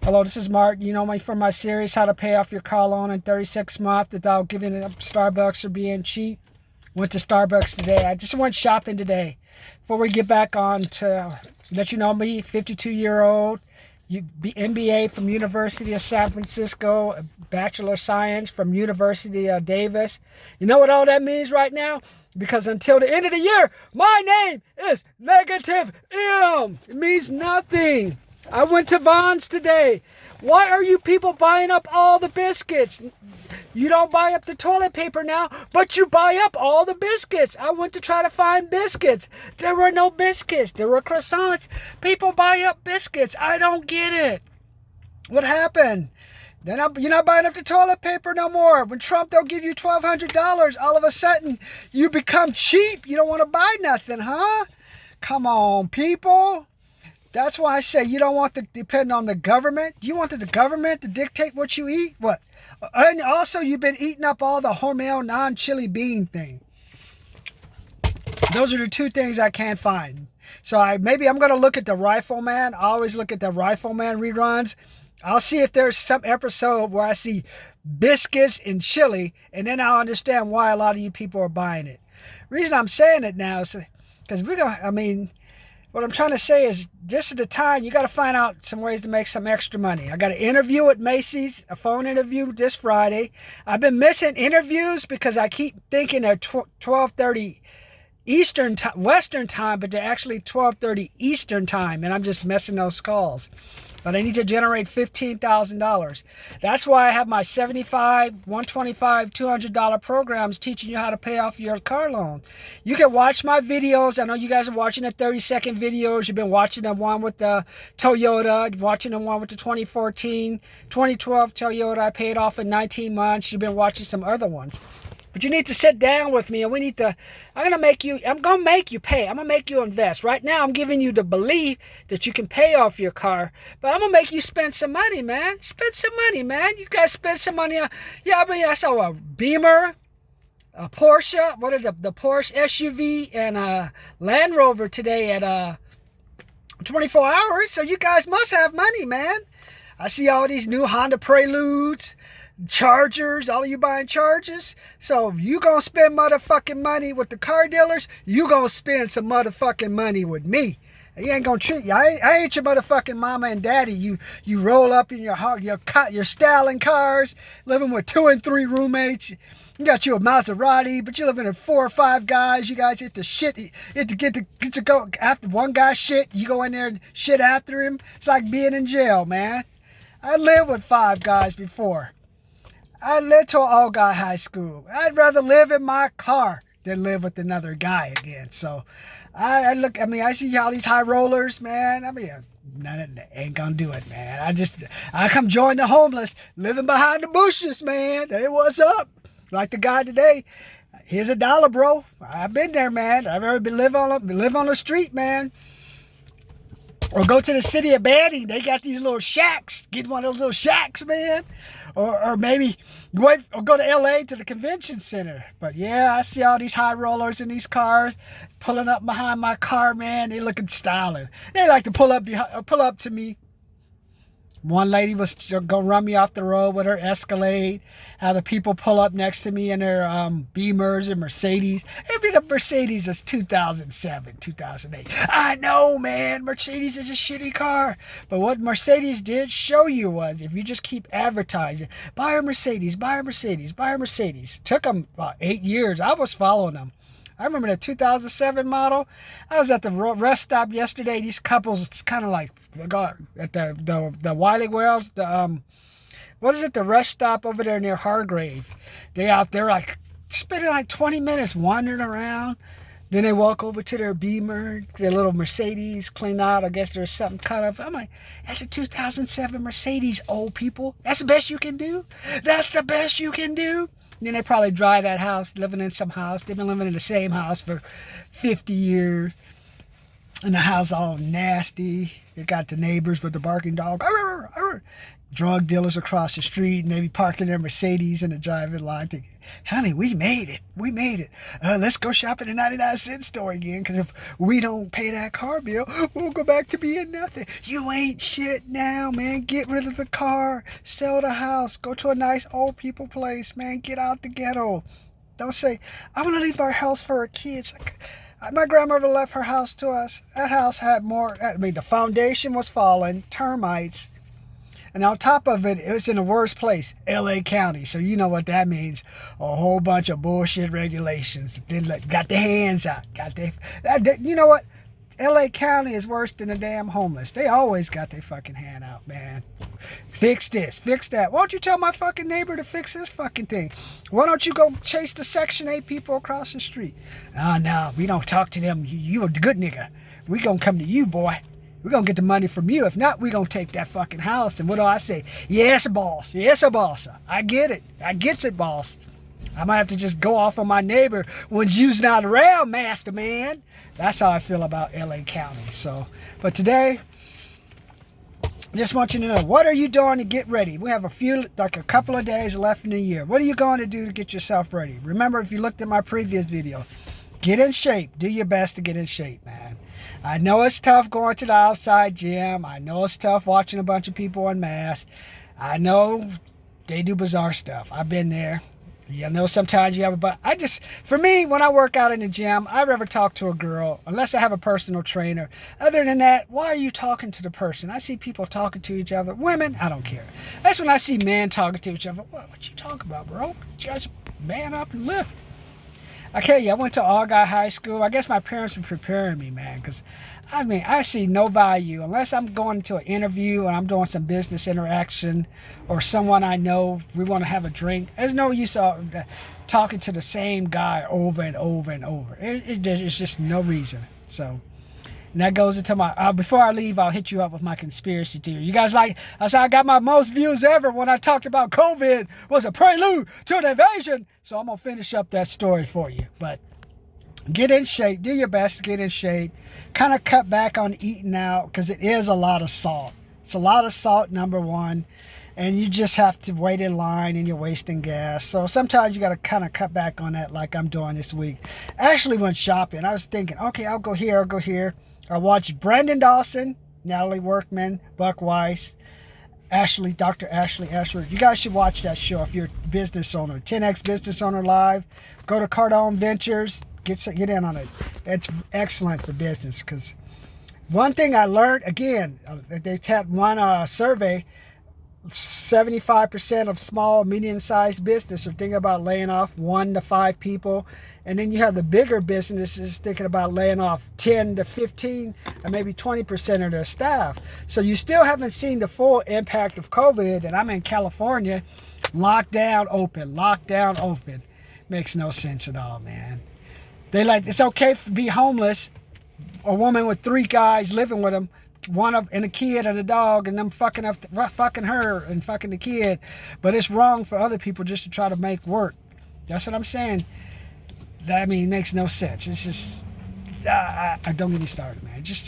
Hello, this is Mark. You know me from my series, How to Pay Off Your Car Loan in 36 months without giving it up Starbucks or being cheap. Went to Starbucks today. I just went shopping today. Before we get back on to let you know me, 52-year-old, MBA from University of San Francisco, a Bachelor of Science from University of Davis. You know what all that means right now? Because until the end of the year, my name is negative M. It means nothing. I went to Vons today. Why are you people buying up all the biscuits? You don't buy up the toilet paper now, but you buy up all the biscuits. I went to try to find biscuits. There were no biscuits. There were croissants. People buy up biscuits. I don't get it. What happened? Then you're not buying up the toilet paper no more. When Trump, they'll give you $1,200. All of a sudden, you become cheap. You don't want to buy nothing, huh? Come on, people. That's why I say you don't want to depend on the government. You want the government to dictate what you eat? What? And also, you've been eating up all the Hormel non-chili bean thing. Those are the two things I can't find. So maybe I'm going to look at the Rifleman. I always look at the Rifleman reruns. I'll see if there's some episode where I see biscuits and chili, and then I'll understand why a lot of you people are buying it. The reason I'm saying it now is because what I'm trying to say is this is the time you got to find out some ways to make some extra money. I got an interview at Macy's, a phone interview this Friday. I've been missing interviews because I keep thinking they're 12:30 Eastern time, Western time, but they're actually 12:30 Eastern time, and I'm just missing those calls. But I need to generate $15,000. That's why I have my $75, $125, $200 programs teaching you how to pay off your car loan. You can watch my videos. I know you guys are watching the 30-second videos. You've been watching the one with the Toyota, watching the one with the 2014, 2012 Toyota. I paid off in 19 months. You've been watching some other ones. But you need to sit down with me, and I'm going to make you pay. I'm going to make you invest. Right now, I'm giving you the belief that you can pay off your car, but I'm going to make you spend some money, man. Spend some money, man. You got to spend some money on, I saw a Beamer, a Porsche, the Porsche SUV, and a Land Rover today at 24 hours, so you guys must have money, man. I see all these new Honda Preludes, Chargers, all of you buying Chargers. So if you gonna spend motherfucking money with the car dealers, you gonna spend some motherfucking money with me. You ain't gonna treat you. I ain't your motherfucking mama and daddy. You roll up in your styling cars, living with 2 and 3 roommates. You got you a Maserati, but you're living with 4 or 5 guys. You guys hit to go after one guy shit. You go in there and shit after him. It's like being in jail, man. I lived with 5 guys before. I lived to an all-guy high school. I'd rather live in my car than live with another guy again. So I see all these high rollers, man. None ain't gonna do it, man. I come join the homeless, living behind the bushes, man. Hey, what's up? Like the guy today. Here's $1, bro. I've been there, man. I've ever live on the street, man. Or go to the city of Banning. They got these little shacks. Get one of those little shacks, man. Or maybe go to LA to the convention center. But yeah, I see all these high rollers in these cars pulling up behind my car, man. They looking styling. They like to pull up to me. One lady was going to run me off the road with her Escalade. How the people pull up next to me in their Beamers and Mercedes. Maybe the Mercedes is 2007, 2008. I know, man. Mercedes is a shitty car. But what Mercedes did show you was if you just keep advertising, buy a Mercedes, buy a Mercedes, buy a Mercedes. Took them about 8 years. I was following them. I remember the 2007 model. I was at the rest stop yesterday. These couples, it's kind of like at the Wiley Wells, what is it? The rest stop over there near Hargrave. They out there like spending like 20 minutes wandering around. Then they walk over to their Beamer, their little Mercedes, clean out. I guess there's something cut off. I'm like, that's a 2007 Mercedes, old people. That's the best you can do? That's the best you can do? Then they probably drive that house, living in some house. They've been living in the same house for 50 years. And the house all nasty. They got the neighbors with the barking dog. Arr, arr, arr, sure. Drug dealers across the street, and they be parking their Mercedes in the driving line thinking, honey, we made it. We made it. Let's go shop at the 99-cent store again, because if we don't pay that car bill, we'll go back to being nothing. You ain't shit now, man. Get rid of the car. Sell the house. Go to a nice old people place, man. Get out the ghetto. Don't say, I'm going to leave our house for our kids. My grandmother left her house to us. That house had more, the foundation was falling, termites. And on top of it, it was in the worst place, LA County. So you know what that means. A whole bunch of bullshit regulations. Then got their hands out. You know what? LA County is worse than the damn homeless. They always got their fucking hand out, man. Fix this, fix that. Why don't you tell my fucking neighbor to fix this fucking thing? Why don't you go chase the Section 8 people across the street? Oh, no, we don't talk to them. You a good nigga. We gonna come to you, boy. We're going to get the money from you. If not, we're going to take that fucking house. And what do I say? Yes, boss. Yes, boss. I get it. I gets it, boss. I might have to just go off on my neighbor when you's not around, master man. That's how I feel about LA County. So, but today, just want you to know, what are you doing to get ready? We have a couple of days left in the year. What are you going to do to get yourself ready? Remember, if you looked at my previous video, get in shape. Do your best to get in shape, man. I know it's tough going to the outside gym. I know it's tough watching a bunch of people en masse. I know they do bizarre stuff. I've been there. You know, sometimes you have for me, when I work out in the gym, I never talk to a girl unless I have a personal trainer. Other than that, why are you talking to the person? I see people talking to each other. Women, I don't care. That's when I see men talking to each other. What you talking about, bro? Just man up and lift. Okay, I went to all guy high school. I guess my parents were preparing me, man, because I see no value unless I'm going to an interview and I'm doing some business interaction or someone I know, we want to have a drink. There's no use of talking to the same guy over and over and over. It's just no reason. So, and that goes into my, before I leave, I'll hit you up with my conspiracy theory. You guys I said I got my most views ever when I talked about COVID was a prelude to an invasion. So I'm going to finish up that story for you. But get in shape. Do your best to get in shape. Kind of cut back on eating out because it is a lot of salt. It's a lot of salt, number one. And you just have to wait in line and you're wasting gas. So sometimes you got to kind of cut back on that like I'm doing this week. I actually went shopping. I was thinking, okay, I'll go here. I watched Brendan Dawson, Natalie Workman, Buck Weiss, Dr. Ashley Ashford. You guys should watch that show if you're a business owner. 10X Business Owner Live. Go to Cardone Ventures. Get in on it. It's excellent for business because one thing I learned, again, they had one survey, 75% of small, medium-sized business are thinking about laying off 1 to 5 people. And then you have the bigger businesses thinking about laying off 10 to 15 and maybe 20% of their staff. So you still haven't seen the full impact of COVID. And I'm in California, lockdown, open. Makes no sense at all, man. It's okay to be homeless. A woman with 3 guys living with them, and a kid and a dog, and them fucking her and fucking the kid. But it's wrong for other people just to try to make work. That's what I'm saying. That it makes no sense. It's just, I don't get me started, man. That's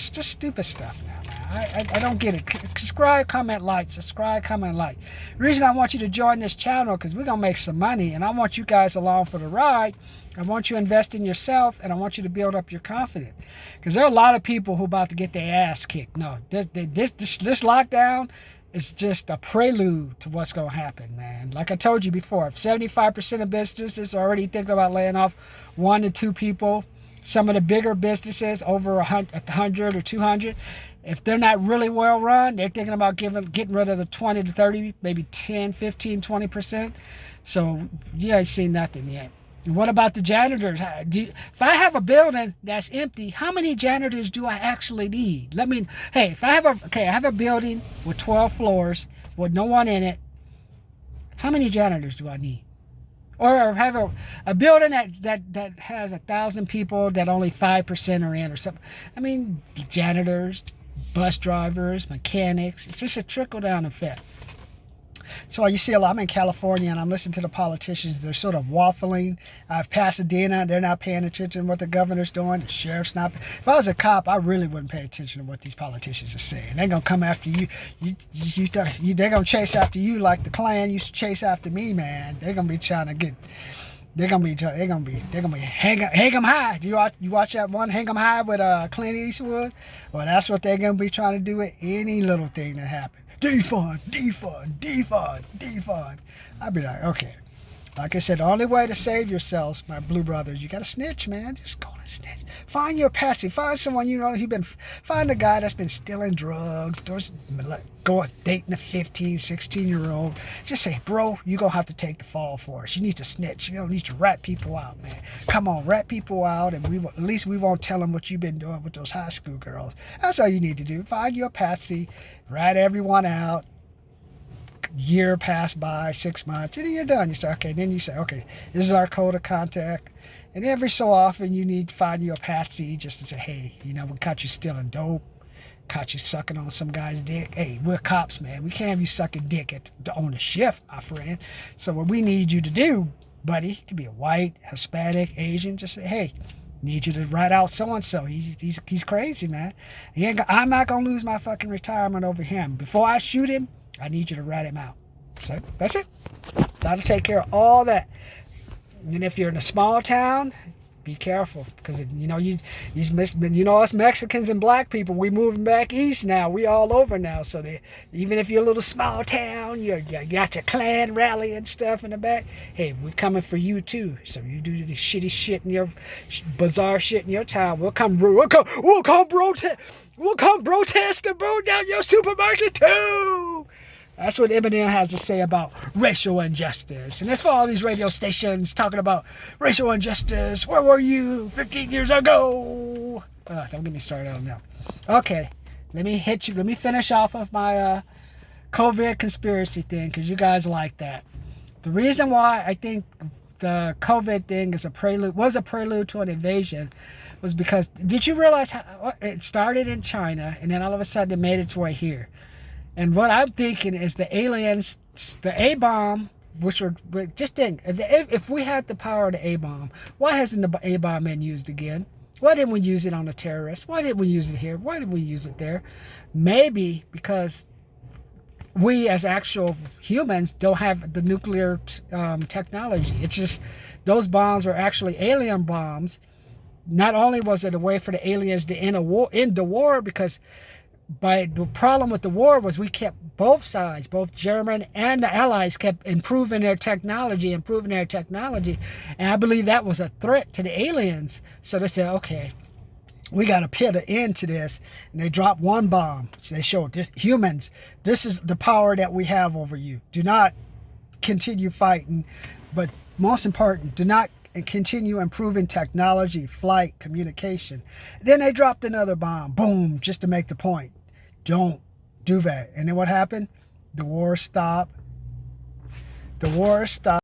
just stupid stuff now, man. I don't get it. Subscribe, comment, like. The reason I want you to join this channel because we're gonna make some money, and I want you guys along for the ride. I want you to invest in yourself, and I want you to build up your confidence. Because there are a lot of people who are about to get their ass kicked. No, this lockdown is just a prelude to what's going to happen, man. Like I told you before, if 75% of businesses are already thinking about laying off 1 to 2 people, some of the bigger businesses over 100 or 200, if they're not really well run, they're thinking about getting rid of the 20 to 30, maybe 10, 15, 20%. So you ain't seen nothing yet. And what about the janitors? If I have a building that's empty, how many janitors do I actually need? If I have a building with 12 floors with no one in it, how many janitors do I need? Or if I have a building that has 1,000 people that only 5% are in or something. Janitors, bus drivers, mechanics, it's just a trickle-down effect. So you see a lot. I'm in California and I'm listening to the politicians. They're sort of waffling. Pasadena, they're not paying attention to what the governor's doing. The sheriff's not. If I was a cop, I really wouldn't pay attention to what these politicians are saying. They're gonna come after you. They're gonna chase after you like the Klan used to chase after me, man. They're gonna be trying to get. They're gonna be hang 'em high. You watch that one Hang 'em High with Clint Eastwood? Well, that's what they're gonna be trying to do with any little thing that happens. Defund, defund, defund, defund. I'd be like, okay. Like I said, the only way to save yourselves, my blue brothers, you got to snitch, man. Just go and snitch. Find your patsy. Find someone you know. Find a guy that's been stealing drugs, dating a 15, 16-year-old. Just say, bro, you're going to have to take the fall for us. You need to snitch. You need to rat people out, man. Come on, rat people out, and at least we won't tell them what you've been doing with those high school girls. That's all you need to do. Find your patsy, rat everyone out. Year passed by, 6 months, and then you're done. You say, okay, then you say, okay, this is our code of contact. And every so often you need to find your patsy just to say, hey, we caught you stealing dope, caught you sucking on some guy's dick. Hey, we're cops, man. We can't have you sucking dick on the shift, my friend. So what we need you to do, buddy, it could be a white, Hispanic, Asian, just say, hey, need you to rat out so-and-so. He's crazy, man. I'm not going to lose my fucking retirement over him. Before I shoot him, I need you to rat him out. So that's it. That'll take care of all that. And then if you're in a small town, be careful, because us Mexicans and black people, we moving back east now. We all over now. So even if you're a little small town, you got your Klan rally and stuff in the back. Hey, we're coming for you too. So you do the shitty shit in your bizarre shit in your town. We'll come protest and burn down your supermarket too. That's what Eminem has to say about racial injustice. And that's for all these radio stations talking about racial injustice. Where were you 15 years ago? Don't get me started on that. Okay, let me finish off of my COVID conspiracy thing, because you guys like that. The reason why I think the COVID thing was a prelude to an invasion was because, did you realize how it started in China and then all of a sudden it made its way here? And what I'm thinking is the aliens, the A-bomb, if we had the power of the A-bomb, why hasn't the A-bomb been used again? Why didn't we use it on the terrorists? Why didn't we use it here? Why didn't we use it there? Maybe because we as actual humans don't have the nuclear technology. It's just those bombs are actually alien bombs. Not only was it a way for the aliens to end the war, because the problem with the war was we kept both sides, both German and the Allies, kept improving their technology. And I believe that was a threat to the aliens. So they said, okay, we got to put an end to this. And they dropped one bomb. So they showed humans, this is the power that we have over you. Do not continue fighting. But most important, do not continue improving technology, flight, communication. Then they dropped another bomb. Boom, just to make the point. Don't do that. And then what happened? The war stopped.